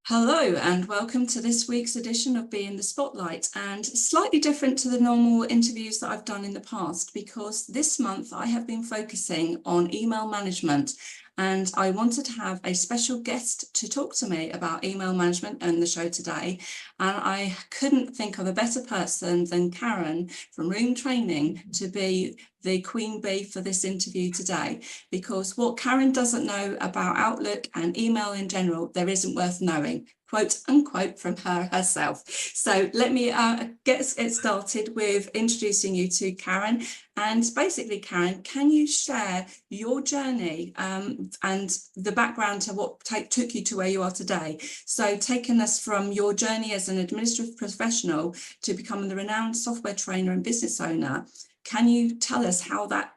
Hello and welcome to this week's edition of Be in the Spotlight, and slightly different to the normal interviews that I've done in the past because this month I have been focusing on email management, and I wanted to have a special guest to talk to me about email management on the show today, and I couldn't think of a better person than Karen from Roem Training to be the queen bee for this interview today, because what Karen doesn't know about Outlook and email in general, there isn't worth knowing, quote unquote, from her herself. So let me get started with introducing you to Karen. And basically, Karen, can you share your journey and the background to what took you to where you are today? So taking us from your journey as an administrative professional to becoming the renowned software trainer and business owner, can you tell us how that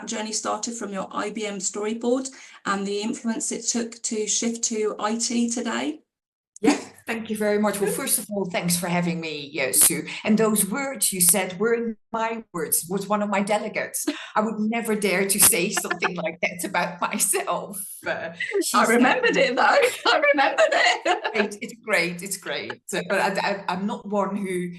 journey started from your IBM storyboard and the influence it took to shift to IT today? Yeah, thank you very much. Well, first of all, thanks for having me, Sue. And those words you said weren't my words, was one of my delegates. I would never dare to say something like that about myself. I remembered it though. I remembered it. It's great. But I'm not one who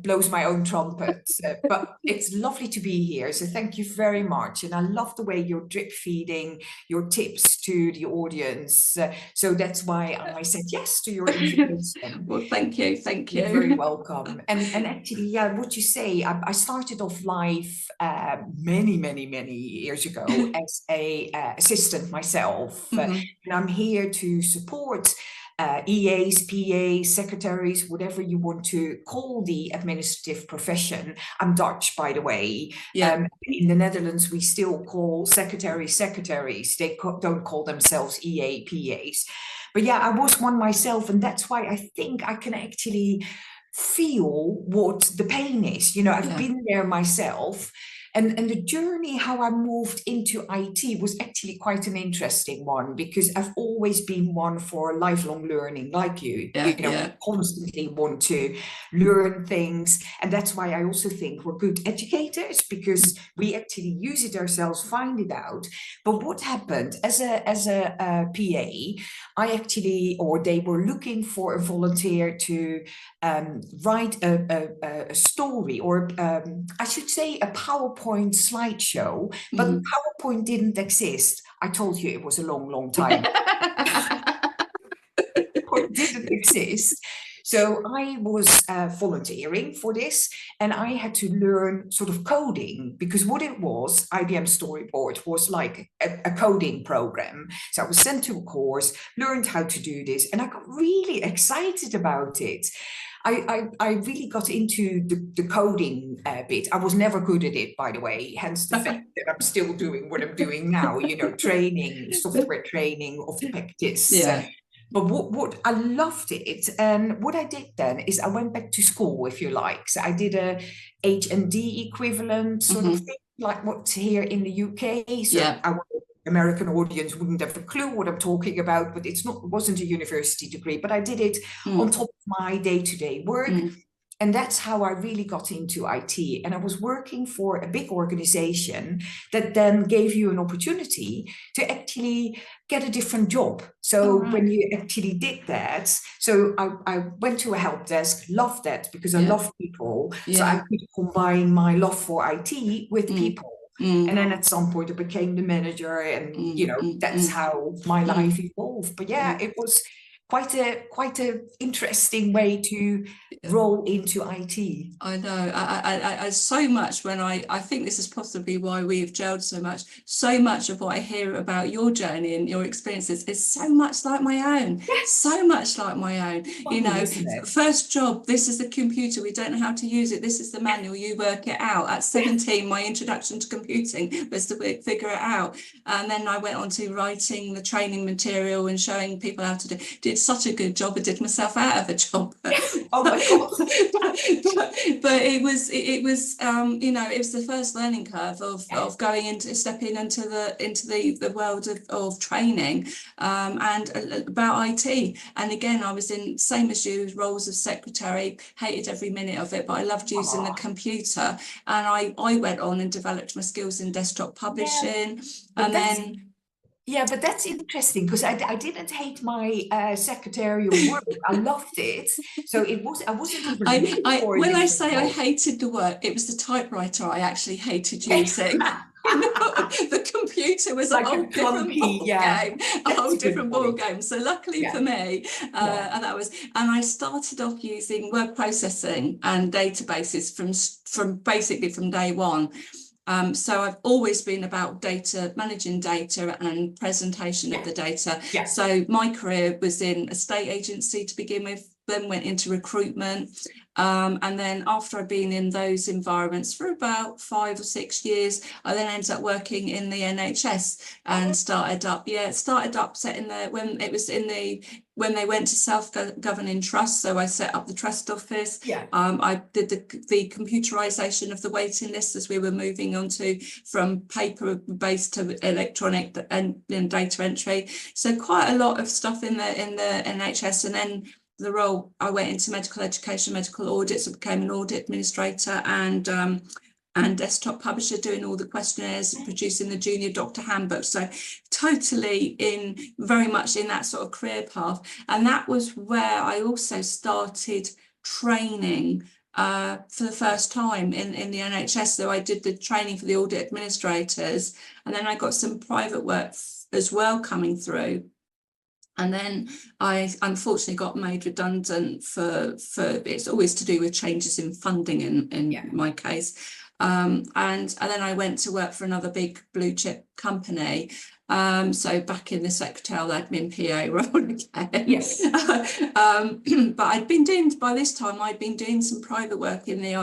blows my own trumpet, but it's lovely to be here. So thank you very much. And I love the way you're drip feeding your tips to the audience. So that's why I said yes to your invitation. Well, thank you. You're very welcome. And actually, yeah, what you say, I started off life many years ago as a assistant myself. And I'm here to support EAs, PAs, secretaries, whatever you want to call the administrative profession. I'm Dutch, by the way. Yeah. In the Netherlands, we still call secretaries. They don't call themselves EA, PAs. But yeah, I was one myself, and that's why I think I can actually feel what the pain is. You know, I've been there myself. And the journey, how I moved into IT was actually quite an interesting one, because I've always been one for lifelong learning, like you. Constantly want to learn things. And that's why I also think we're good educators, because we actually use it ourselves, find it out. But what happened as a PA, I actually, or they were looking for a volunteer to write a story, or I should say a PowerPoint slideshow, but PowerPoint didn't exist. I told you it was a long time. It didn't exist. So I was volunteering for this, and I had to learn sort of coding, because what it was, IBM Storyboard was like a coding program. So I was sent to a course, learned how to do this, and I got really excited about it. I really got into the coding bit. I was never good at it, by the way, hence the fact that I'm still doing what I'm doing now, you know, training, software training of the practice. Yeah. But what I loved it, and what I did then is I went back to school, if you like. So I did a H&D equivalent sort of thing, like what's here in the UK. So our American audience wouldn't have a clue what I'm talking about, but it wasn't a university degree, but I did it on top of my day-to-day work. And that's how I really got into IT. And I was working for a big organization that then gave you an opportunity to actually get a different job. So when you actually did that, so I went to a help desk, loved that because I love people. So I could combine my love for IT with people. And then at some point I became the manager, and you know, that's how my life evolved. But yeah, it was quite a interesting way to roll into IT. I know. I so much when I think this is possibly why we've gelled so much. So much of what I hear about your journey and your experiences is so much like my own. So much like my own. Funny, you know, first job, this is the computer, we don't know how to use it. This is the manual, you work it out. At 17, my introduction to computing was to figure it out. And then I went on to writing the training material and showing people how to do. Did such a good job. I did myself out of a job. Oh my God. but it was you know, it was the first learning curve of going into stepping into the world of training and about IT. And again, I was in, same as you, roles of secretary, hated every minute of it, but I loved using the computer, and I went on and developed my skills in desktop publishing, and then Yeah, but that's interesting because I didn't hate my secretarial work. I loved it. So I wasn't even looking for a When I different say I role. hated the work, it was the typewriter I actually hated using. You know, the computer was a Like a whole different clunky, ball yeah. game, a That's whole a good different ball point. game. So luckily Yeah, for me, yeah, and I started off using word processing and databases from basically from day one. So I've always been about data, managing data and presentation of yeah, the data. yeah. So my career was in a state agency to begin with, then went into recruitment. And then after I've been in those environments for about 5 or 6 years, I then ended up working in the NHS and started up setting when they went to self-governing trust. So I set up the trust office. Yeah. I did the computerization of the waiting list as we were moving on to from paper-based to electronic and data entry. So quite a lot of stuff in the NHS, and then the role I went into medical education, medical audits. I became an audit administrator and desktop publisher, doing all the questionnaires, producing the junior doctor handbook. So totally very much in that sort of career path. And that was where I also started training for the first time in the NHS. So I did the training for the audit administrators, and then I got some private work as well coming through. And then I unfortunately got made redundant for it's always to do with changes in funding in my case. And then I went to work for another big blue chip company. So back in the secretarial admin PA role again. Yes. But I'd been doing, by this time, I'd been doing some private work in the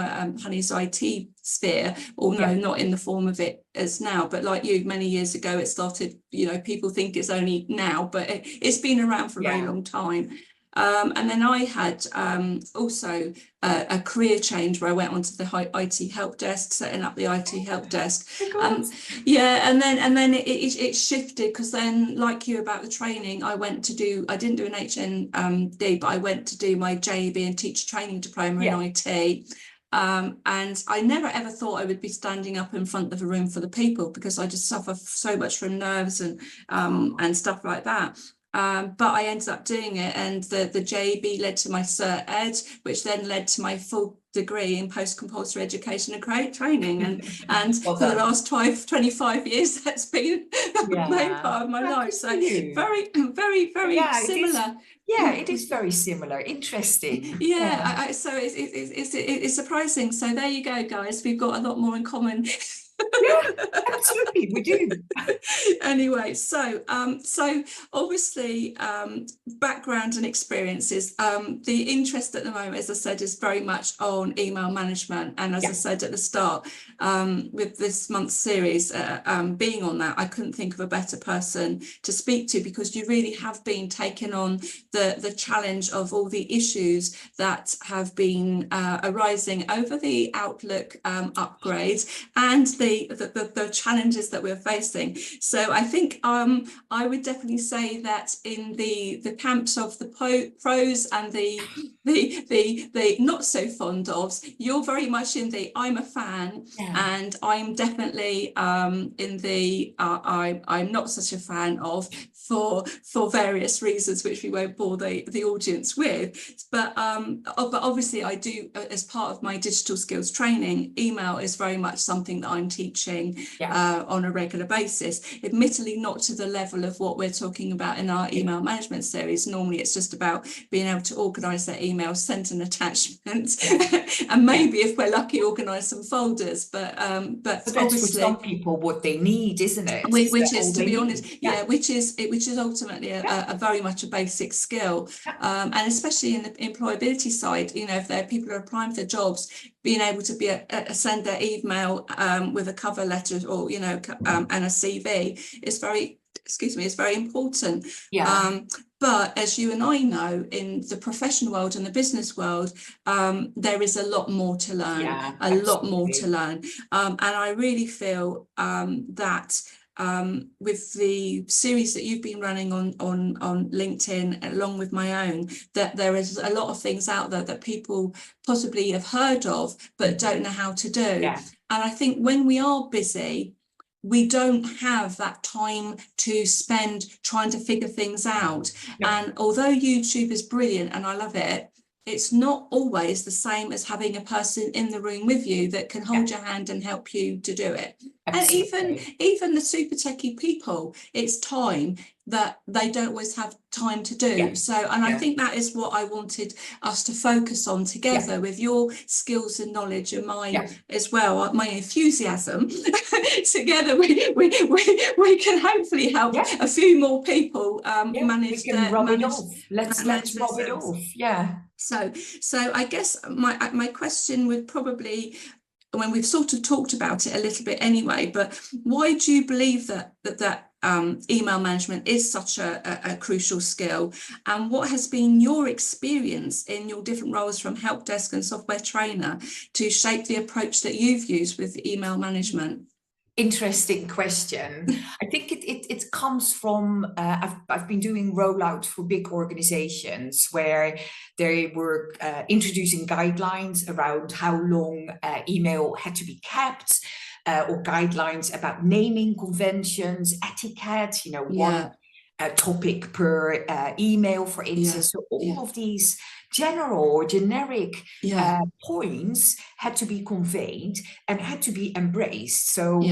Honey's IT sphere, although not in the form of it as now. But like you, many years ago, it started, people think it's only now, but it's been around for a very long time. And then I had also a career change where I went onto the IT help desk, setting up the IT help desk. And then it shifted, because then, like you about the training, I didn't do an HND, but I went to do my JEB and teacher training diploma in IT. And I never ever thought I would be standing up in front of a room full of people, because I just suffer so much from nerves and stuff like that. But I ended up doing it, and the JEB led to my Cert Ed, which then led to my full degree in post-compulsory education and training. And Well for the done. last 25 years, that's been the main part of my life. So very, very, very similar. It is very similar. Interesting. So it's surprising. So there you go, guys. We've got a lot more in common. Yeah, absolutely, we do. Anyway, so obviously background and experiences. The interest at the moment, as I said, is very much on email management, and as I said at the start, with this month's series being on that, I couldn't think of a better person to speak to, because you really have been taking on the challenge of all the issues that have been arising over the Outlook upgrades, and the challenges that we're facing. So I think I would definitely say that in the camps of the pros and the not so fond ofs, you're very much in the I'm a fan, and I'm definitely in the I'm not such a fan of, for various reasons which we won't bore the audience with. But obviously I do, as part of my digital skills training, email is very much something that I'm teaching on a regular basis. Admittedly, not to the level of what we're talking about in our email management series. Normally it's just about being able to organise their emails, send an attachment, and maybe if we're lucky, organise some folders. But that's obviously, for some people what they need, isn't it? Which is, to be honest, which is ultimately a very much a basic skill, and especially in the employability side. If there are people who are applying for jobs, being able to send their email with a cover letter, or and a CV is very, is very important. But as you and I know, in the professional world and the business world, there is a lot more to learn, lot more to learn. And I really feel that with the series that you've been running on LinkedIn, along with my own, that there is a lot of things out there that people possibly have heard of, but don't know how to do. And I think when we are busy, we don't have that time to spend trying to figure things out. Yep. And although YouTube is brilliant and I love it, it's not always the same as having a person in the room with you that can hold your hand and help you to do it. Absolutely. And even the super techie people, it's time that they don't always have time to do. Yeah. So, and I think that is what I wanted us to focus on together, with your skills and knowledge and mine as well, my enthusiasm. Together we can hopefully help a few more people manage we can rub it off. Let's rub it off. So I guess my question would probably, when we've sort of talked about it a little bit anyway, but why do you believe that email management is such a crucial skill, and what has been your experience in your different roles from help desk and software trainer to shape the approach that you've used with email management? Interesting question. I think it comes from, I've been doing rollouts for big organizations where they were introducing guidelines around how long email had to be kept, or guidelines about naming conventions, etiquette, one topic per email, for instance. So all of these general or generic points had to be conveyed and had to be embraced. So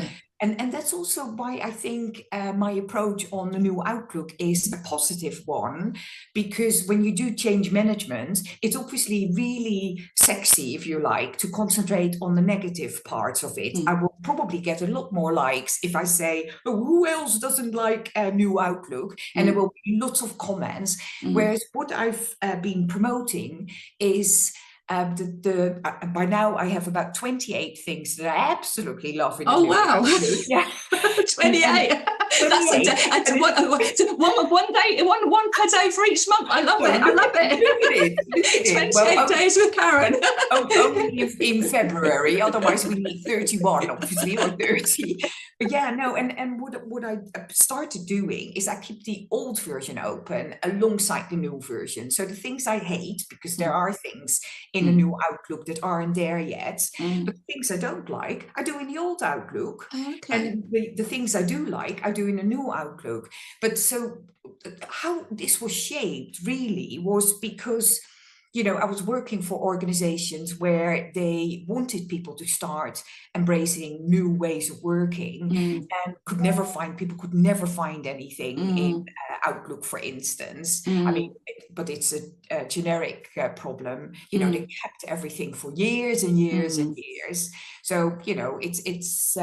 and that's also why I think my approach on the new Outlook is a positive one, because when you do change management, it's obviously really sexy, if you like, to concentrate on the negative parts of it. I will probably get a lot more likes if I say, oh, who else doesn't like a new Outlook? And there will be lots of comments. Whereas what I've been promoting is by now I have about 28 things that I absolutely love in the new Outlook. Yeah. 28. That's one per day for each month. I love it. I love it. 28 days with Karen. Only in February, otherwise we need 31, obviously, or 30. But and what I started doing is I keep the old version open alongside the new version. So the things I hate, because there are things in the new Outlook that aren't there yet, but the things I don't like, I do in the old Outlook. And the things I do like, I do in a new Outlook. But so how this was shaped really was because, I was working for organizations where they wanted people to start embracing new ways of working and people could never find anything in Outlook, for instance. I mean, but it's a generic problem. They kept everything for years and years and years. So, it's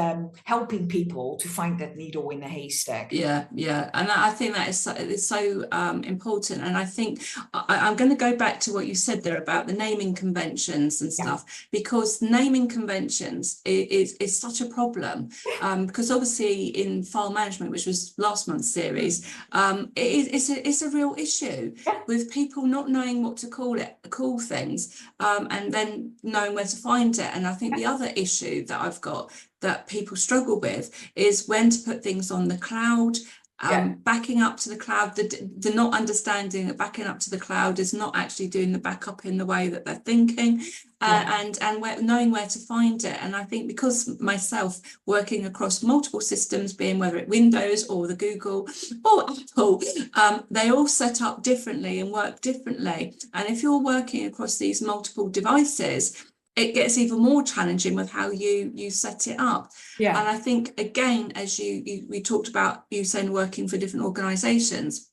helping people to find that needle in the haystack. Yeah. And I think that is so important. And I think I'm going to go back to what you said there about the naming conventions and stuff, because naming conventions is such a problem, because obviously in file management, which was last month's series, it's a real issue with people not knowing what to call things, and then knowing where to find it. And I think the other issue that I've got that people struggle with is when to put things on the cloud. Backing up to the cloud, the not understanding that backing up to the cloud is not actually doing the backup in the way that they're thinking, and knowing where to find it. And I think because myself working across multiple systems, being whether it's Windows or the Google or Apple, they all set up differently and work differently. And if you're working across these multiple devices, it gets even more challenging with how you set it up. And I think, again, as we talked about, you saying working for different organizations,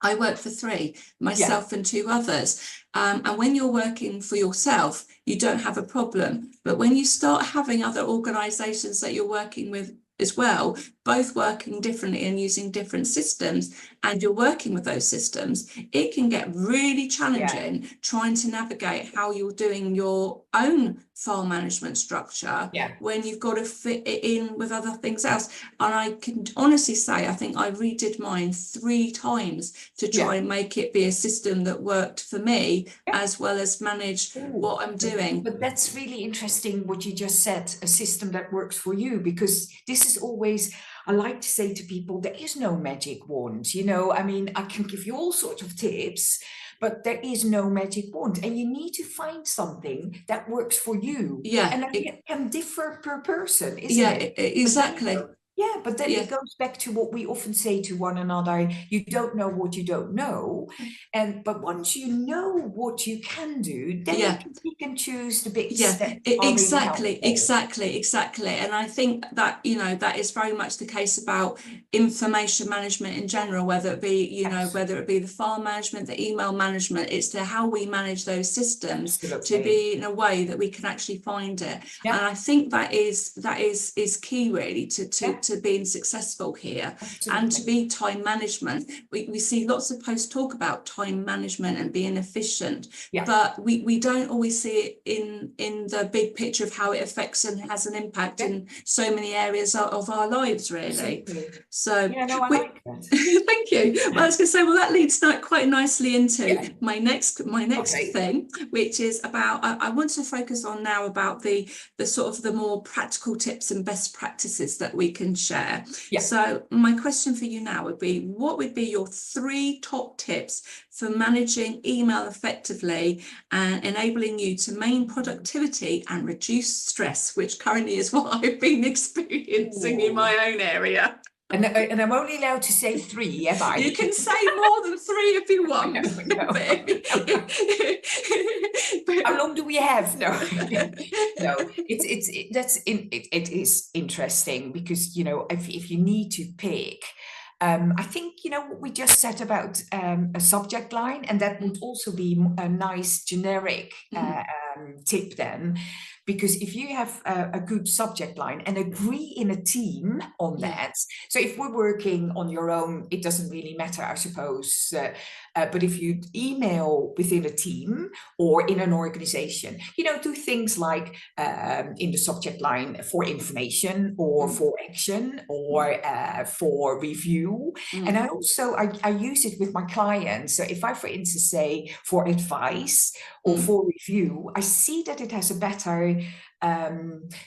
I work for 3, myself and 2 others. And when you're working for yourself, you don't have a problem. But when you start having other organizations that you're working with as well, both working differently and using different systems, and you're working with those systems, it can get really challenging trying to navigate how you're doing your own file management structure when you've got to fit it in with other things else. And I can honestly say, I think I redid mine 3 times to try and make it be a system that worked for me as well as manage what I'm doing. But that's really interesting what you just said, a system that works for you, because this is always, I like to say to people, there is no magic wand. I mean, I can give you all sorts of tips, but there is no magic wand, and you need to find something that works for you. And it can differ per person, isn't it? Exactly. Yeah, but then Yeah, it goes back to what we often say to one another, you don't know what you don't know. But once you know what you can do, then yeah. you can choose the bits Yeah, that are really helpful. exactly. And I think that, that is very much the case about information management in general, whether it be, Abs- whether it be the file management, the email management, it's the how we manage those systems to Absolutely. be in a way that we can actually find it. And Yeah, I think that is key really yeah, to being successful here and to absolutely. be time management. We see lots of posts talk about time management and being efficient, Yeah, but we don't always see it in the big picture of how it affects and has an impact yeah, in so many areas of our lives, really. absolutely. So Yeah, no, I we like that. thank you. Well, I was going to say, well, that leads quite nicely into Yeah, my next okay. thing, which is about I want to focus on now about the sort of the more practical tips and best practices that we can share. Yeah. So my question for you now would be, what would be your 3 top tips for managing email effectively and enabling you to maintain productivity and reduce stress, which currently is what I've been experiencing in Ooh. my own area. And I'm only allowed to say 3, am I? You can say more than 3 if you want. No. How long do we have? No, no. It is interesting because if you need to pick, I think what we just said about a subject line, and that would also be a nice generic tip then, because if you have a good subject line and agree in a team on Yeah. that, so if we're working on your own, it doesn't really matter, I suppose. But if you email within a team or in an organization, do things like in the subject line for information or for action or for review. And I use it with my clients. So if I, for instance, say for advice or for review, I see that it has a better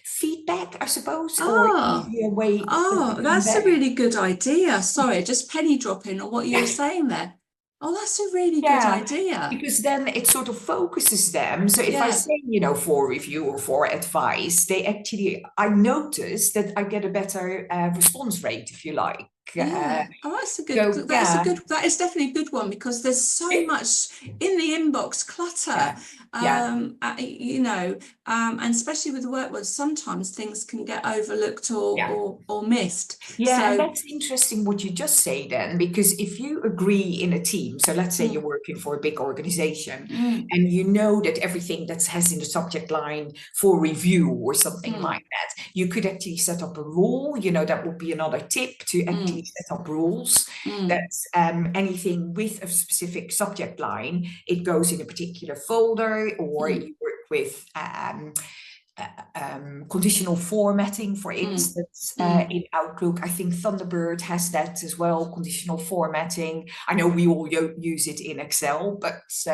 feedback, I suppose, or Oh, easier way of giving that's a back. really good idea. Sorry, just penny dropping on what you were saying there. Oh, that's a really good Yeah, idea. because then it sort of focuses them. So if I Yeah, say, for review or for advice, I notice that I get a better response rate, if you like. yeah. Oh, that's a good, So yeah, that is definitely a good one because there's so it- much in the inbox clutter. yeah, yeah, And especially with the work words, sometimes things can get overlooked or yeah. missed. Yeah, and So, that's interesting what you just say then, because if you agree in a team, so let's say you're mm, working for a big organization mm, and you know that everything that has in the subject line for review or something mm, like that, you could actually set up a rule, that would be another tip to actually mm, set up rules that mm, anything with a specific subject line, it goes in a particular folder or mm, you work with conditional formatting, for mm, instance, mm. in Outlook. I think Thunderbird has that as well, conditional formatting. I know we all use it in Excel, but so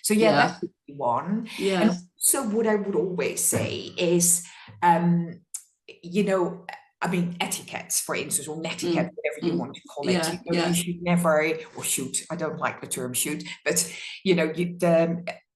yeah, Yeah, that would be one. And yeah. also what I would always say is, um, you know, I mean, etiquettes, for instance, or netiquette, Mm, whatever you mm. want to call it. Yeah, You yeah, should never, or shoot, I don't like the term shoot, but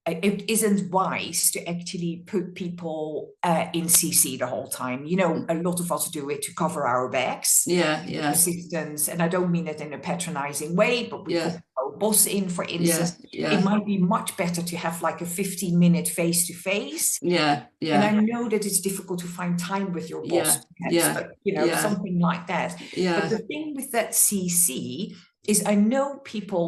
it isn't wise to actually put people in CC the whole time. A lot of us do it to cover our backs, yeah, yeah, assistants, and I don't mean it in a patronizing way, but we yeah, call our boss in, for yeah, instance. It yeah, might be much better to have like a 15-minute face-to-face. yeah, And I yeah, know that it's difficult to find time with your boss, yeah, perhaps, yeah, but yeah, something like that. But yeah, the thing with that CC is I know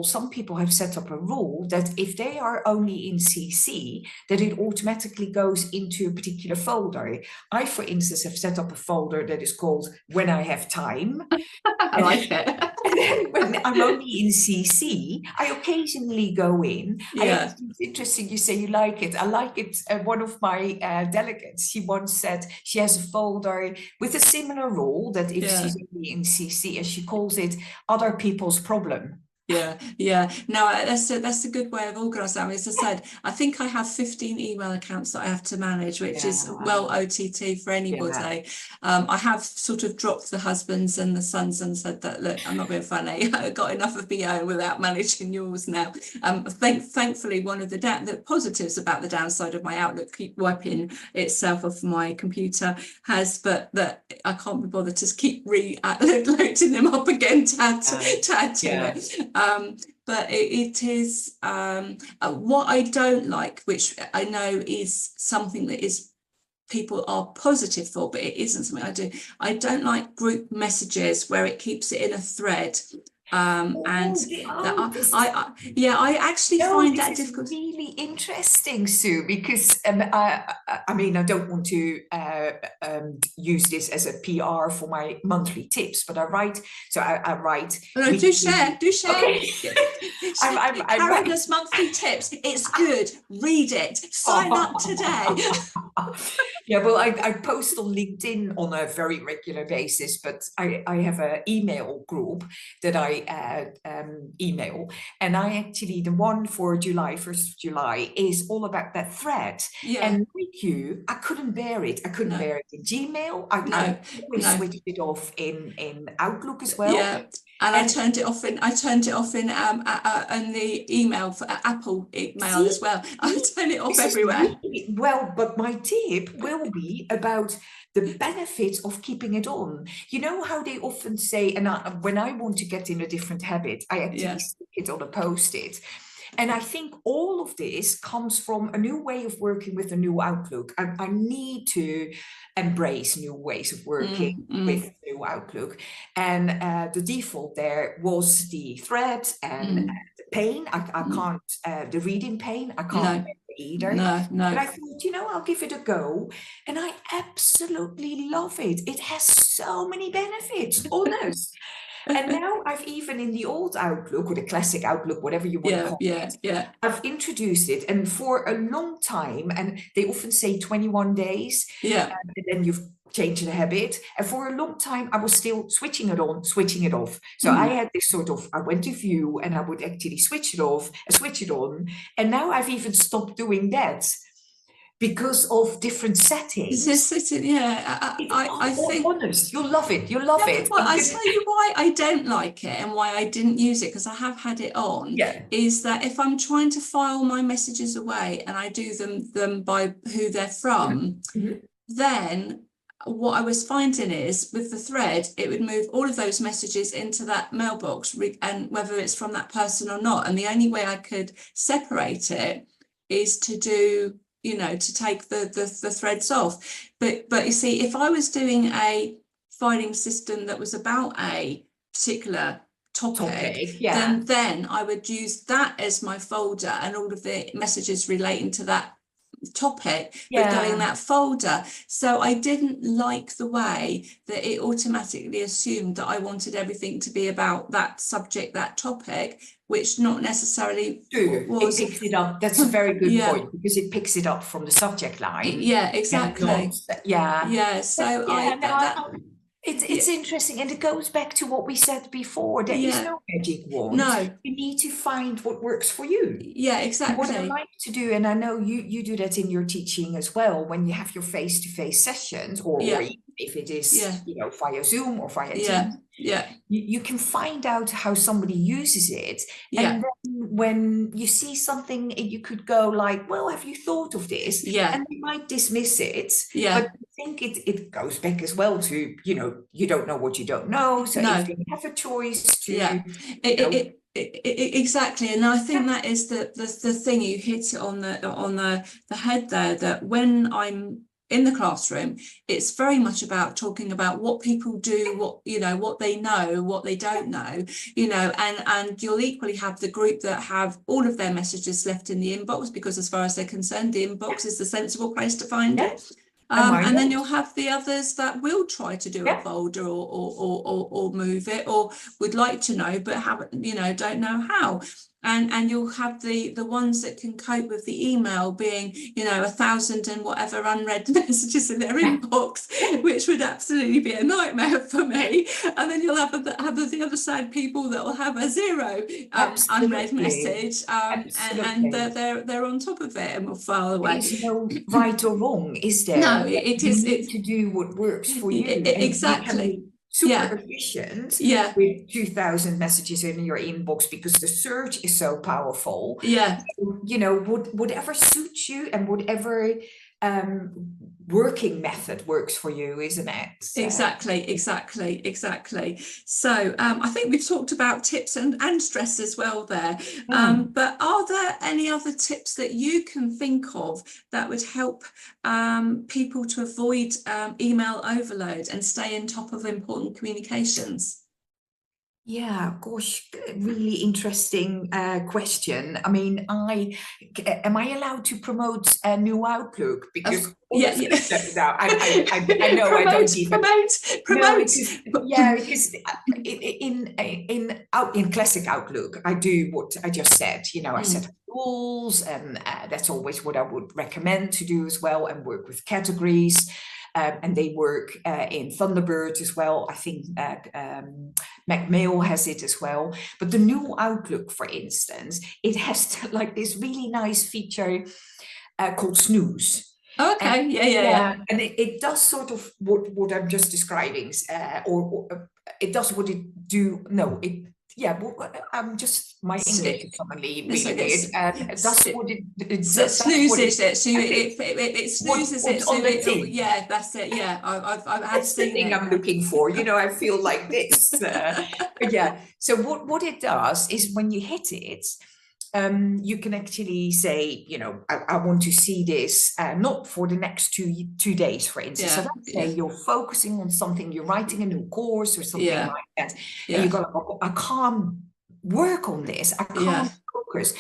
some people have set up a rule that if they are only in CC, that it automatically goes into a particular folder. I, for instance, have set up a folder that is called When I Have Time. I And like it. and then when I'm only in CC, I occasionally go in. Yeah, It's interesting you say you like it. I like it. One of my delegates, she once said she has a folder with a similar rule that if yeah, she's only in CC, as she calls it, other people's problem. Yeah. No, that's a good way of organising. I mean, as I said, I think I have 15 email accounts that I have to manage, which is well OTT for anybody. I have sort of dropped the husbands and the sons and said that, look, I'm not being funny. I got enough of my own without managing yours now. Thankfully, one of the positives about the downside of my Outlook keep wiping itself off my computer but that I can't be bothered to keep loading them up again to add to it. But it is what I don't like, which I know is something that is people are positive for, but it isn't something I do. I don't like group messages where it keeps it in a thread. I actually find that difficult. Really interesting, Sue, because I mean, I don't want to use this as a PR for my monthly tips, but I write. I write. No, do share. Okay. Karen's monthly tips. It's good. Read it. Sign up today. Yeah, well, I post on LinkedIn on a very regular basis, but I have an email group that I email, and I actually, the one for July, 1st of July, is all about that thread. And like you, I couldn't bear it. I couldn't bear it in Gmail. I always switched it off in Outlook as well. Yeah. And I turned it off in the email for Apple email as well. I turn it off everywhere. Well, but my tip will be about the benefits of keeping it on. You know how they often say, and when I want to get in a different habit, I actually stick it on a Post-it. And I think all of this comes from a new way of working with a new Outlook. I need to embrace new ways of working with new Outlook. And the default there was the thread and the pane. I can't, the reading pane, I can't either. No. But I thought, I'll give it a go. And I absolutely love it. It has so many benefits, honest. And now I've even in the old Outlook or the classic Outlook, whatever you want to call it, I've introduced it. And for a long time, and they often say 21 days, and then you've changed the habit. And for a long time, I was still switching it on, switching it off. So I had this I went to view and I would actually switch it off and switch it on. And now I've even stopped doing that, because of different settings. I think honest, you'll love it. You'll love it. Well, I tell you why I don't like it and why I didn't use it, because I have had it on. Is that if I'm trying to file my messages away and I do them by who they're from, then what I was finding is with the thread, it would move all of those messages into that mailbox, and whether it's from that person or not. And the only way I could separate it is to do, to take the threads off. But you see, if I was doing a filing system that was about a particular topic, then I would use that as my folder, and all of the messages relating to that topic would go in that folder. So I didn't like the way that it automatically assumed that I wanted everything to be about that subject, that topic, which not necessarily was. It picks it up. That's a very good point, because it picks it up from the subject line. Exactly. It's interesting, and it goes back to what we said before. There is no magic wand. No, you need to find what works for you. Exactly. What I like to do, and I know you do that in your teaching as well, when you have your face-to-face sessions, or even if it is via Zoom or via Teams. You can find out how somebody uses it, and then when you see something, you could go like, well, have you thought of this? And they might dismiss it, but I think it goes back as well to, you don't know what you don't know, so if you have a choice to exactly. And I think that is the thing, you hit it on the head there, that when I'm in the classroom, it's very much about talking about what people do, what they know, what they don't know, and you'll equally have the group that have all of their messages left in the inbox, because as far as they're concerned, the inbox is the sensible place to find it. And then you'll have the others that will try to do a folder or move it, or would like to know but haven't, don't know how. and you'll have the ones that can cope with the email being, 1,000 and whatever unread messages in their inbox, which would absolutely be a nightmare for me. And then you'll have the other side people that will have a zero unread message, and they're on top of it and will file away. There's no right or wrong, is there? No, it is. You need to do what works for you. Exactly. Super efficient with 2,000 messages in your inbox because the search is so powerful. So, whatever suits you and whatever working method works for you, isn't it? So. Exactly. So I think we've talked about tips and stress as well there. But are there any other tips that you can think of that would help people to avoid email overload and stay on top of important communications? Yeah, gosh, really interesting question. I mean, am I allowed to promote a new Outlook? Because I know I don't even promote. Because in classic Outlook, I do what I just said. I set up rules, and that's always what I would recommend to do as well, and work with categories. And they work in Thunderbird as well. I think Macmail has it as well. But the new Outlook, for instance, it has like this really nice feature called snooze. Okay, and, And it does sort of what I'm just describing, or it does what it do. No, it. Yeah, I'm just, my English is suddenly really weird. That's what it snoozes it. So it snoozes it. So yeah, that's it. Yeah, I've seen the thing I'm looking for. I feel like this. Yeah. So what it does is when you hit it, you can actually say, I want to see this not for the next two days, for instance. So let's say you're focusing on something, you're writing a new course or something like that, and you go, I can't work on this, I can't focus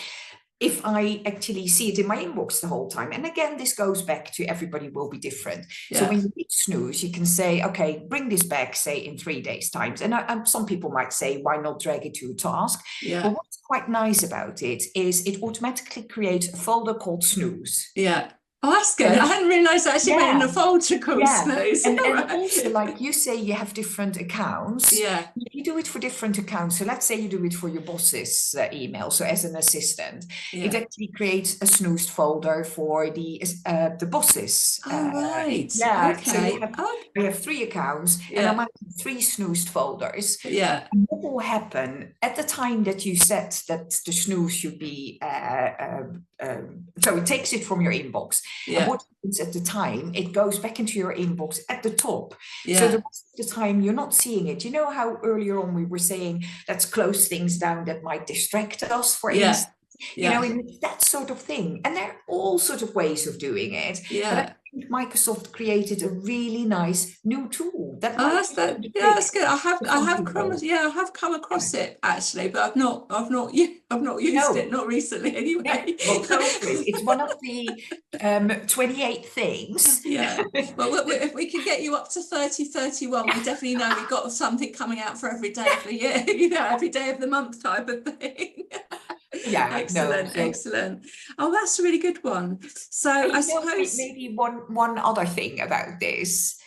if I actually see it in my inbox the whole time. And again, this goes back to everybody will be different. So when you hit snooze, you can say, okay, bring this back, say in 3 days' time. And some people might say, why not drag it to a task? But what's quite nice about it is it automatically creates a folder called snooze. Oh, that's good. I hadn't realised that actually went in a folder called snooze. And also, like you say, you have different accounts. You do it for different accounts. So let's say you do it for your boss's email. So as an assistant, it actually creates a snoozed folder for the boss's. Right. Okay. So I have 3 accounts, and I might have 3 snoozed folders. And what will happen at the time that you set that the snooze should be? So it takes it from your inbox. And what happens at the time, it goes back into your inbox at the top. So the rest of the time, you're not seeing it. You know how earlier on we were saying, let's close things down that might distract us, for instance? It's that sort of thing. And there are all sorts of ways of doing it. But I think Microsoft created a really nice new tool. That's good. I have come across it actually, but I've not used it, not recently anyway. Well, totally. It's one of the 28 things. Well, if we could get you up to 3031, we definitely know we've got something coming out for every day of the year, every day of the month type of thing. Excellent. Oh, that's a really good one. So I suppose maybe one other thing about this.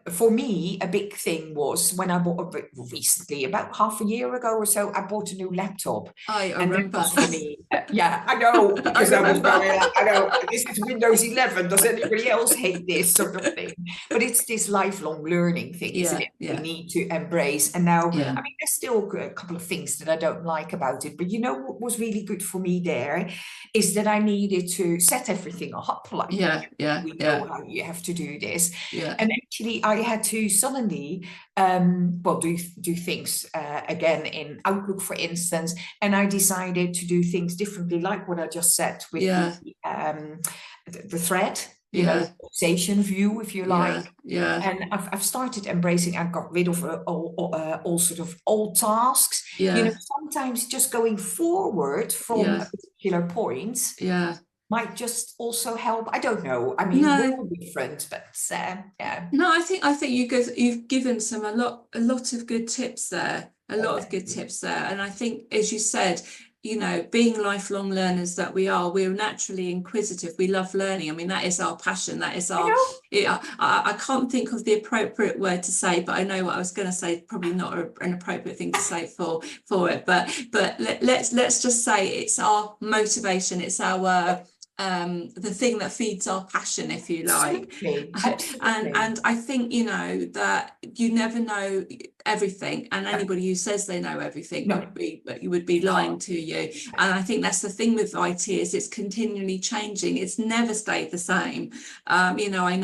For me, a big thing was when I bought recently, about half a year ago or so, I bought a new laptop. I remember. For me, I know, because I was going, I know, this is Windows 11. Does anybody else hate this sort of thing? But it's this lifelong learning thing, isn't it? We need to embrace. And now, I mean, there's still a couple of things that I don't like about it. But what was really good for me there is that I needed to set everything up. Like, we know how you have to do this. And actually, I had to suddenly do things again in Outlook, for instance, and I decided to do things differently, like what I just said with the thread, the conversation view, if you like. And I've started embracing. I got rid of all sort of old tasks. Sometimes just going forward from a particular point. Might just also help. I don't know. I mean, we're all different, but No, I think you've given a lot of good tips there. a lot of good tips there. And I think, as you said, you know, being lifelong learners that we are, we're naturally inquisitive. We love learning. I mean, that is our passion. That is our, I can't think of the appropriate word to say, but I know what I was going to say, probably not an appropriate thing to say for it. But let's just say it's our motivation. It's our the thing that feeds our passion, if you like. Absolutely. And I think, you know, that you never know everything, and anybody who says they know everything would be lying to you. And I think that's the thing with IT, is it's continually changing. It's never stayed the same. You know, I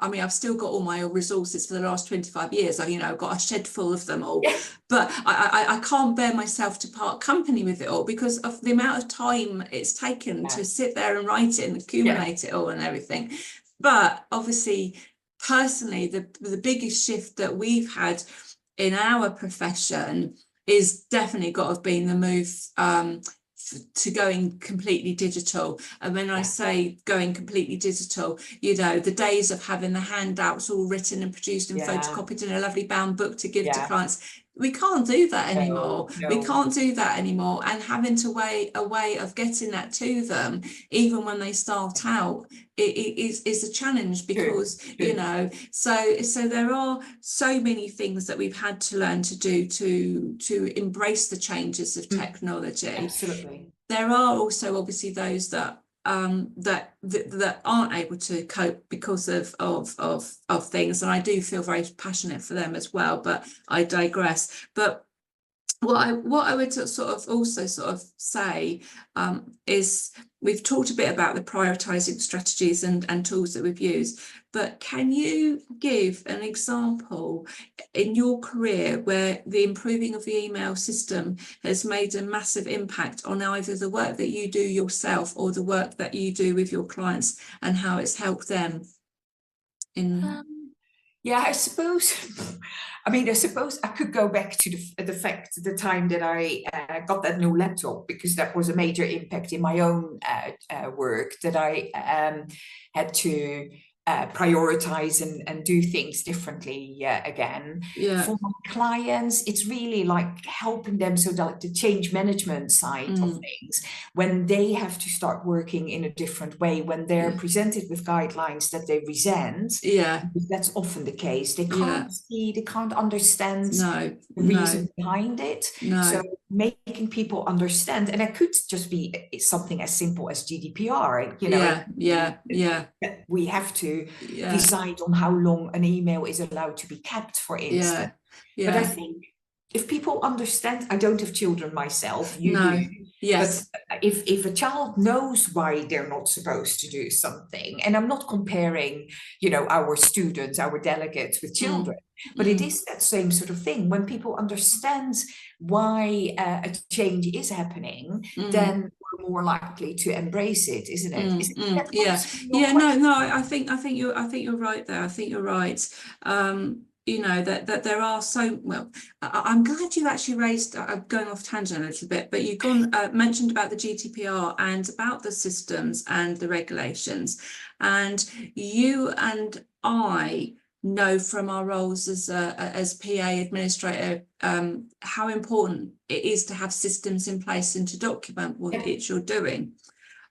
mean, I've still got all my resources for the last 25 years. I've got a shed full of them all. But I can't bear myself to part company with it all, because of the amount of time it's taken to sit there and write it and accumulate it all and everything. But obviously, personally, the biggest shift that we've had in our profession is definitely got to have been the move to going completely digital. And when I say going completely digital, you know, the days of having the handouts all written and produced and photocopied in a lovely bound book to give to clients, we can't do that anymore. We can't do that anymore. And having to a way of getting that to them, even when they start out, it is a challenge, because you know, so there are so many things that we've had to learn to do to embrace the changes of technology. Absolutely. There are also obviously those that that aren't able to cope because of things, and I do feel very passionate for them as well, but I digress. But what I would sort of also say is, we've talked a bit about the prioritizing strategies and tools that we've used, but can you give an example in your career where the improving of the email system has made a massive impact on either the work that you do yourself or the work that you do with your clients, and how it's helped them in... Yeah, I suppose. I suppose I could go back to the time that I got that new laptop, because that was a major impact in my own work, that I had to prioritize and do things differently again. For my clients, it's really like helping them, so that the change management side of things, when they have to start working in a different way, when they're presented with guidelines that they resent, because that's often the case, they can't see, they can't understand the reason behind it. So making people understand, and it could just be something as simple as GDPR, you know, we have to decide on how long an email is allowed to be kept, for instance. But I think if people understand, I don't have children myself, you do. But if a child knows why they're not supposed to do something, and I'm not comparing, you know, our students, our delegates with children, but it is that same sort of thing. When people understand why a change is happening, then we're more likely to embrace it, isn't it? I think you're right there. I think you're right. You know, that there are I'm glad you actually raised, going off tangent a little bit, but you've mentioned about the GDPR and about the systems and the regulations. And you and I know from our roles as PA administrator how important it is to have systems in place and to document what it's you're doing.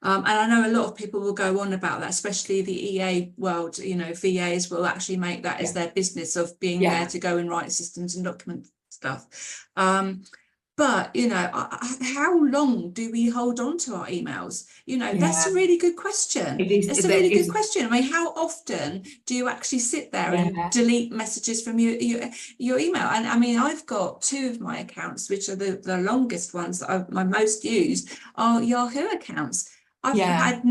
And I know a lot of people will go on about that, especially the EA world. You know, VAs will actually make that as their business of being there to go and write systems and document stuff. But, you know, how long do we hold on to our emails? You know, that's a really good question. It's a really good question. I mean, how often do you actually sit there and delete messages from your email? And I mean, I've got two of my accounts, which are the longest ones that my most used, are Yahoo accounts. I've had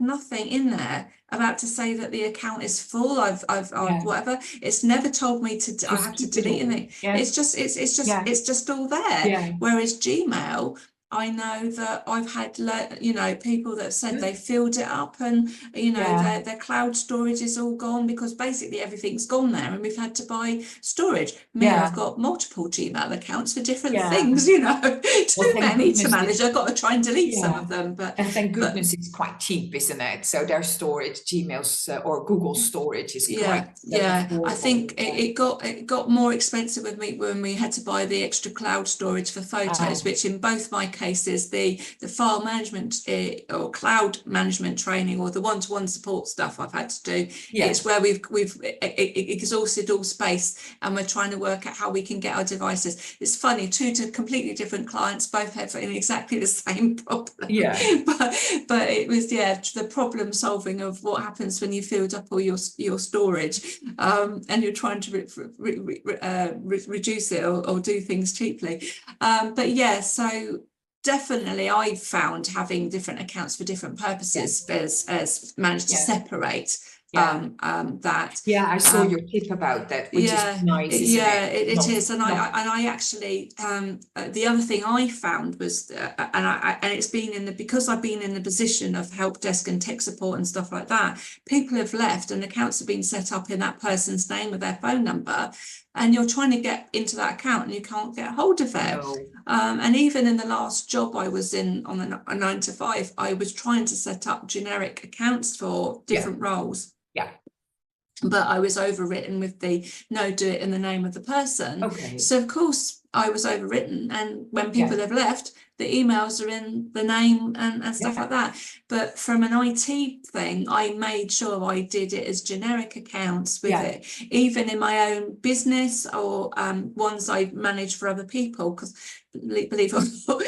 nothing in there about to say that the account is full. I've whatever. It's never told me I have to delete anything. It's just all there. Whereas Gmail, I know that I've had, you know, people that have said they filled it up and, you know, their cloud storage is all gone because basically everything's gone there and we've had to buy storage. Me, I've got multiple Gmail accounts for different things, you know, too many to manage. I've got to try and delete some of them. But and thank goodness it's quite cheap, isn't it? So their storage, Gmail's or Google storage is quite I think it got more expensive with me when we had to buy the extra cloud storage for photos, which in both my cases, the file management or cloud management training or the one-to-one support stuff I've had to do, it's where we've exhausted all space and we're trying to work out how we can get our devices. It's funny, two completely different clients, both having exactly the same problem. But it was the problem solving of what happens when you filled up all your storage and you're trying to reduce it or do things cheaply. But yeah, so definitely I've found having different accounts for different purposes has managed to separate that. I saw your tip about that, which is nice, isn't it? It is. And I actually the other thing I found was and it's been because I've been in the position of help desk and tech support and stuff like that, people have left and accounts have been set up in that person's name with their phone number, and you're trying to get into that account and you can't get hold of it. And even in the last job I was in on a 9 to 5, I was trying to set up generic accounts for different roles. But I was overwritten with the no, do it in the name of the person. So of course I was overwritten, and when people have left, the emails are in the name and stuff like that. But from an IT thing, I made sure I did it as generic accounts with it, even in my own business or ones I manage for other people, because believe it or not,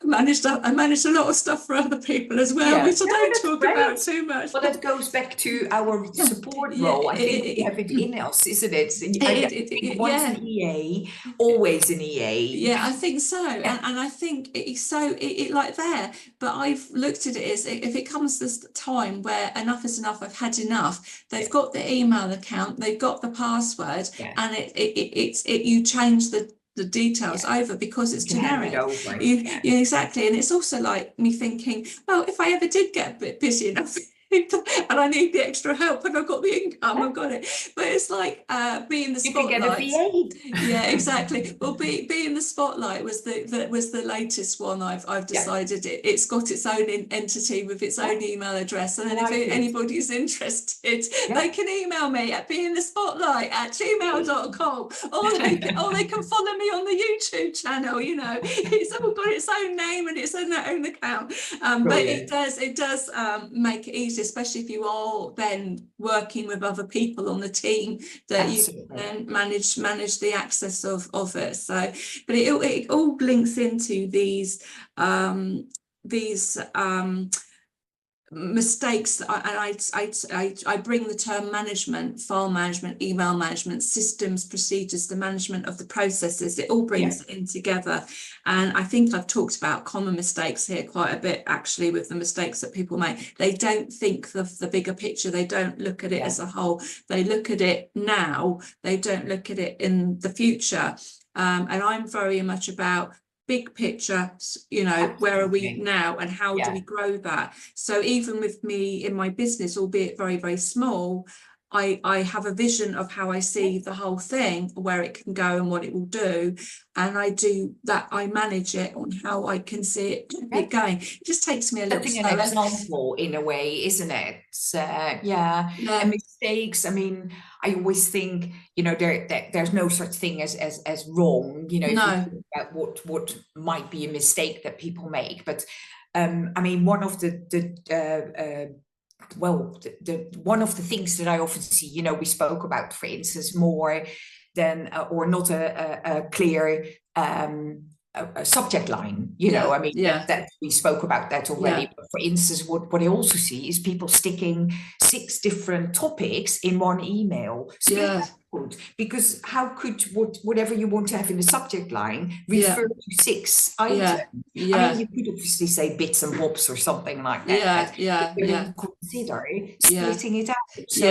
I managed a lot of stuff for other people as well, which I don't talk about too much. Well, that goes back to our support role. I think we have it in us, isn't it? Once an EA, always an EA. I think so. And I think it's like there. But I've looked at it as if it comes this time where enough is enough, I've had enough. They've got the email account, they've got the password, and you change the details over because it's generic. Exactly. And it's also like me thinking, well, if I ever did get a bit busy enough and I need the extra help and I've got the income, I've got it. But it's like being the spotlight. Exactly. Well, being the spotlight was the latest one I've decided. It's got its own entity with its own email address, and then if anybody's interested, they can email me at beingthespotlight@gmail.com, or they can follow me on the YouTube channel. You know, it's all got its own name and its own account. But it does make it easy, especially if you are then working with other people on the team, that you can then manage the access of it. So, but it all links into these mistakes. I bring the term management, file management, email management, systems, procedures, the management of the processes. It all brings it in together. And I think I've talked about common mistakes here quite a bit, actually, with the mistakes that people make. They don't think of the bigger picture. They don't look at it as a whole. They look at it now. They don't look at it in the future. And I'm very much about big picture, you know, where are we now and how do we grow that? So even with me in my business, albeit very, very small, I have a vision of how I see the whole thing, where it can go and what it will do. And I do that, I manage it on how I can see it going. It just takes me a little slower. An example in a way, isn't it? And mistakes, I mean, I always think, you know, there's no such thing as wrong, you know, if you think about what might be a mistake that people make. But I mean, one of the one of the things that I often see, you know, we spoke about, for instance, more than or not a clear a subject line, you know, I mean, that we spoke about that already. But for instance, what I also see is people sticking 6 different topics in one email. Because how could whatever you want to have in the subject line refer to 6 items? I mean, you could obviously say bits and bobs or something like that. Consider splitting it out. So,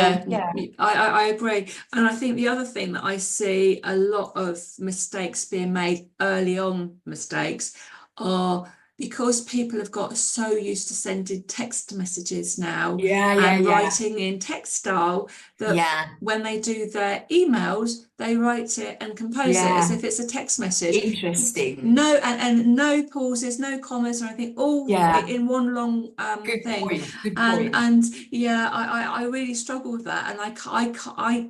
I agree. And I think the other thing that I see a lot of mistakes being made, early on mistakes, are because people have got so used to sending text messages now Yeah, and writing in text style, that when they do their emails, they write it and compose it as if it's a text message. Interesting. No, and no pauses, no commas or anything, all in one long Good thing. Good point. And yeah, I really struggle with that, and I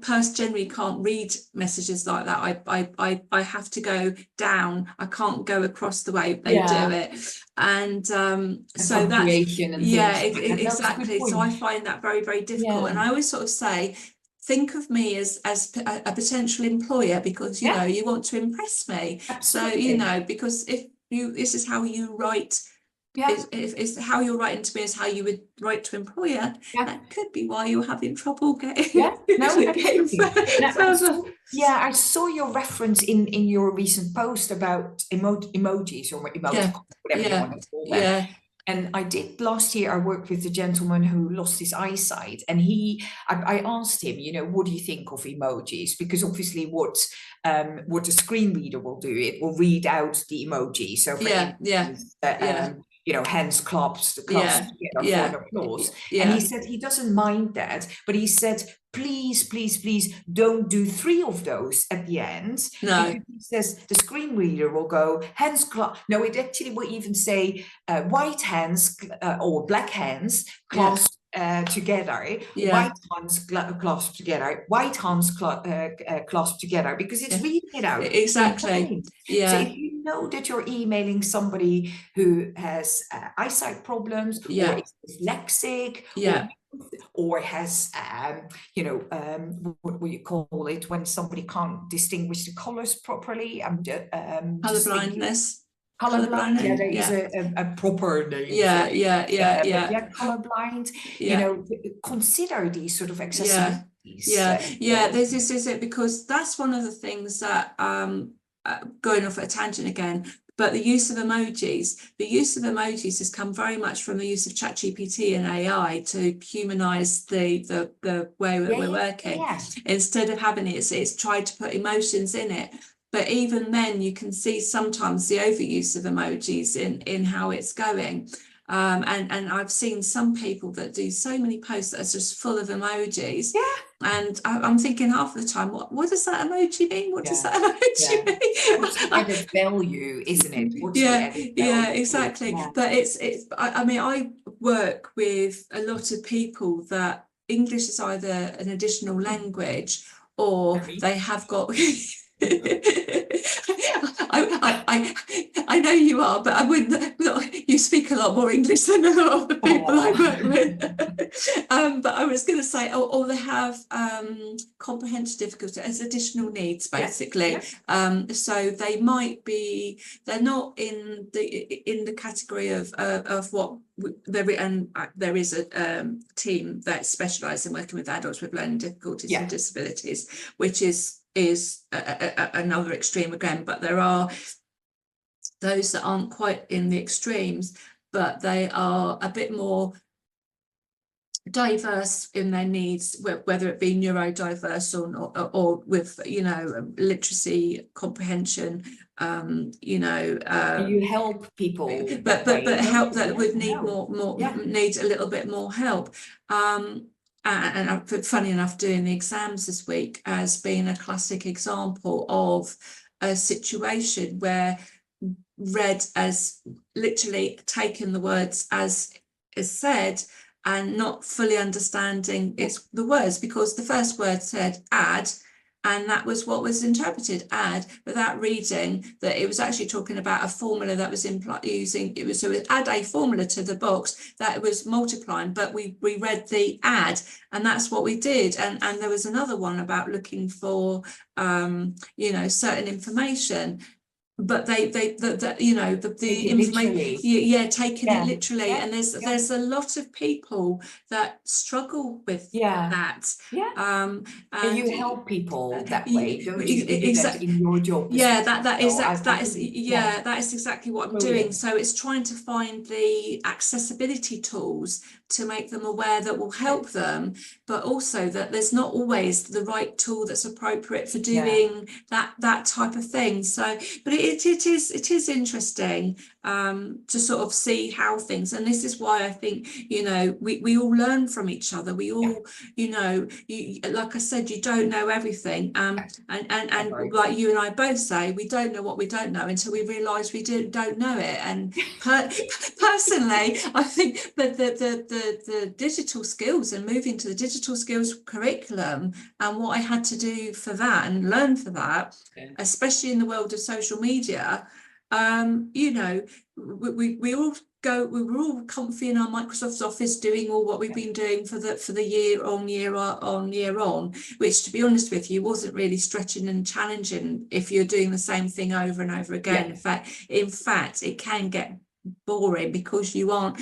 personally can't read messages like that. I have to go down. I can't go across the way they do it. And so that's exactly. So I find that very, very difficult. And I always sort of say, think of me as a potential employer, because you know you want to impress me. Absolutely. So you know, because if this is how you write. If how you're writing to me is how you would write to employer, that could be why you're having trouble getting further. I saw your reference in your recent post about emojis or emoticons, whatever you want to call them. And I did last year, I worked with a gentleman who lost his eyesight, and I asked him, you know, what do you think of emojis? Because obviously what the screen reader will do, it will read out the emoji. So for instance, you know, hands clasped together for an applause. And he said he doesn't mind that, but he said, please, please, please don't do 3 of those at the end. No. Because he says the screen reader will go hands clasped. No, it actually will even say white hands or black hands clasped together, white hands clasped together, white hands clasped together, because it's reading it out. Exactly. So if you know that you're emailing somebody who has eyesight problems or is dyslexic or has you know, what will you call it when somebody can't distinguish the colors properly? Color blindness. Colorblind, there is a proper name for it. Colorblind. You know, consider these sort of accessibilities. This is it, because that's one of the things that going off at a tangent again. But the use of emojis has come very much from the use of ChatGPT and AI to humanize the way that we're working. Instead of having it's tried to put emotions in it. But even then, you can see sometimes the overuse of emojis in how it's going. And I've seen some people that do so many posts that are just full of emojis. And I'm thinking half the time, what does that emoji mean? What does that emoji mean? What's the added value, isn't it? What's the added value? Exactly. But I mean, I work with a lot of people that English is either an additional language or they have got I know you are, but I wouldn't. You speak a lot more English than a lot of the people I work with. But I was going to say, or they have comprehension difficulty as additional needs, basically. So they might be. They're not in the category of what there is a team that specialises in working with adults with learning difficulties and disabilities, which is another extreme again. But there are those that aren't quite in the extremes, but they are a bit more diverse in their needs, whether it be neurodiverse or with, you know, literacy, comprehension, you know. You help people, but help that would need need a little bit more help. And funny enough, doing the exams this week has been a classic example of a situation where read as literally taking the words as is said and not fully understanding the words, because the first word said add, and that was what was interpreted, add, without reading that it was actually talking about a formula that was using, it was add a formula to the box that was multiplying, but we read the add, and that's what we did. And there was another one about looking for you know, certain information, but the you know, the information taking it literally. And there's a lot of people that struggle with that. And you help people that way, don't you? You do that in your job. That is exactly what I'm doing. So it's trying to find the accessibility tools to make them aware that will help them, but also that there's not always the right tool that's appropriate for doing that type of thing. So, but it it is interesting to sort of see how things, and this is why I think, you know, we all learn from each other. We all, you know, like I said, you don't know everything. And like you and I both say, we don't know what we don't know until we realise we don't know it. And personally, I think that the digital skills and moving to the digital skills curriculum and what I had to do for that and learn for that, especially in the world of social media, you know, we all go, we were all comfy in our Microsoft Office doing all what we've been doing for the year on, which, to be honest with you, wasn't really stretching and challenging if you're doing the same thing over and over again. In fact, it can get boring because you aren't,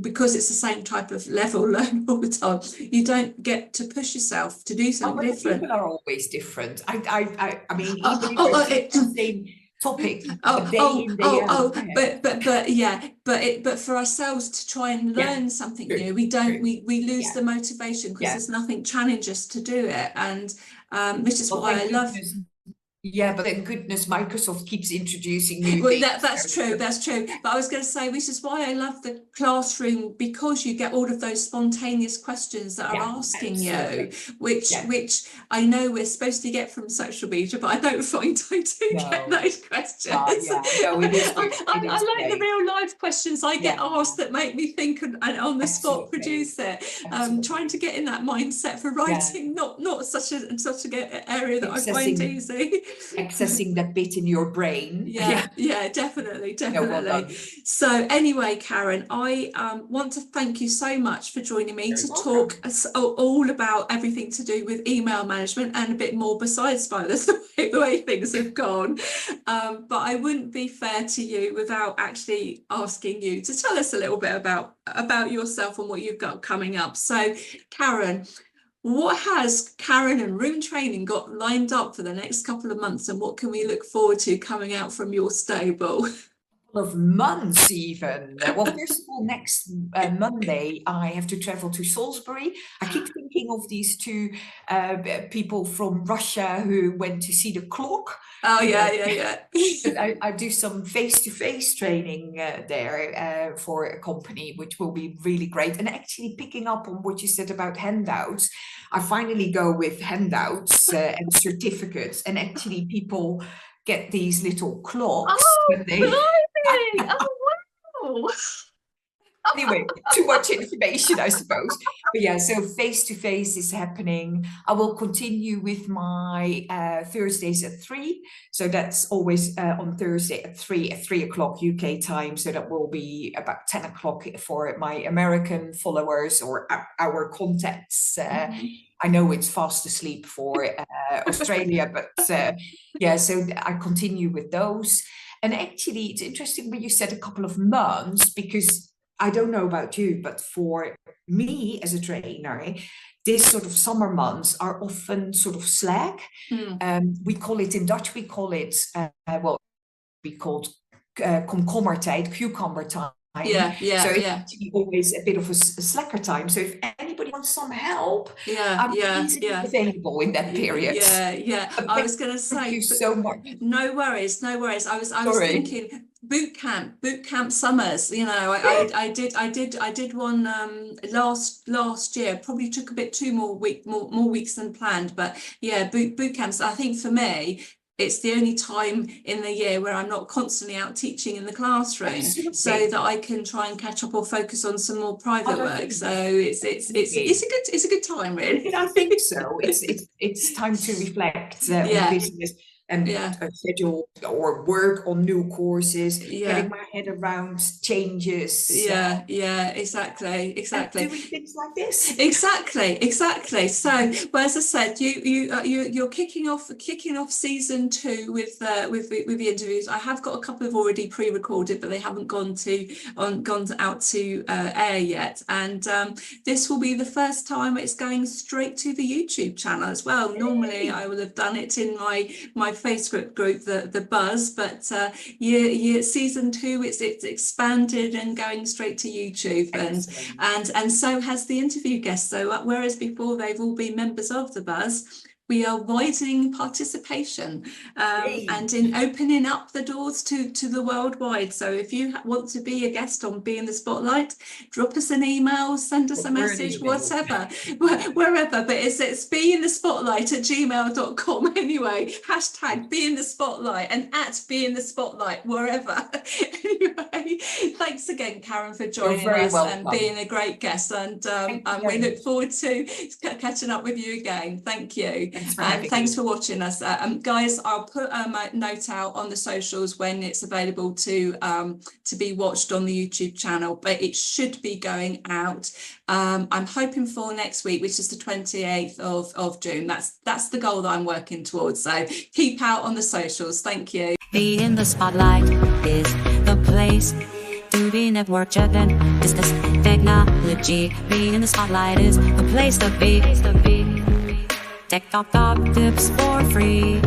because it's the same type of level learned all the time. You don't get to push yourself to do something different. People are always different. I mean, even if it's the same topic, day in, day out. But for ourselves to try and learn something new, we lose the motivation because there's nothing challenge us to do it. And which is why I love. Yeah, but then goodness, Microsoft keeps introducing new things. That's true. But I was going to say, which is why I love the classroom, because you get all of those spontaneous questions that are asking you, which I know we're supposed to get from social media, but I don't find I do get those questions. I like the real life questions I get asked that make me think and on the spot produce it. Trying to get in that mindset for writing, not such an area that I find easy. Accessing that bit in your brain. Definitely. So anyway, Karen, I want to thank you so much for joining me to talk all about everything to do with email management and a bit more besides by the way things have gone. But I wouldn't be fair to you without actually asking you to tell us a little bit about yourself and what you've got coming up. So, Karen, what has Karen and Roem Training got lined up for the next couple of months, and what can we look forward to coming out from your stable? Of months even. Well, first of all, next Monday I have to travel to Salisbury. I keep thinking of these two people from Russia who went to see the clock. I do some face-to-face training there for a company, which will be really great. And actually picking up on what you said about handouts, I finally go with handouts and certificates, and actually people get these little clocks. Wow. Anyway, too much information, I suppose. But yeah, so face-to-face is happening. I will continue with my Thursdays at 3. So that's always on Thursday at 3 o'clock UK time. So that will be about 10 o'clock for my American followers or our contacts. I know it's fast asleep for Australia, but so I continue with those. And actually, it's interesting when you said a couple of months, because I don't know about you, but for me as a trainer, this sort of summer months are often sort of slack. We call it in Dutch, we call it, komkommertijd, cucumber time. So it's actually always a bit of a slacker time. So if anybody wants some help, I'm easily available in that period. I was going to say, thank you so much. No worries. I was thinking boot camp summers. You know, I did one last year. Probably took a bit more weeks than planned, but boot camps. I think for me, it's the only time in the year where I'm not constantly out teaching in the classroom, so that I can try and catch up or focus on some more private work. So it's a good time, really. I think so. It's time to reflect on business and schedule or work on new courses, getting my head around changes. Exactly. And doing things like this. Exactly. So, well, as I said, you're kicking off season 2 with the interviews. I have got a couple of already pre-recorded, but they haven't gone out to air yet. And this will be the first time it's going straight to the YouTube channel as well. Normally, I will have done it in my Facebook group, the Buzz, but season 2 it's expanded and going straight to YouTube, and so has the interview guests. So whereas before they've all been members of the Buzz, We are widening participation and in opening up the doors to the worldwide. So if you want to be a guest on Be in the Spotlight, drop us an email, send us a message, whatever, wherever. But it's beinthespotlight@gmail.com anyway. Hashtag Be in the Spotlight and @Be in the Spotlight, wherever. Anyway, thanks again, Karen, for joining us and being a great guest. And we look forward to catching up with you again. Thank you. Thanks for watching us. Guys, I'll put a note out on the socials when it's available to be watched on the YouTube channel, but it should be going out. I'm hoping for next week, which is the 28th of June. That's the goal that I'm working towards. So keep out on the socials. Thank you. Be in the spotlight is the place to be network-driven. Is this technology? Be in the spotlight is the place to be. Tech Talk tips for free.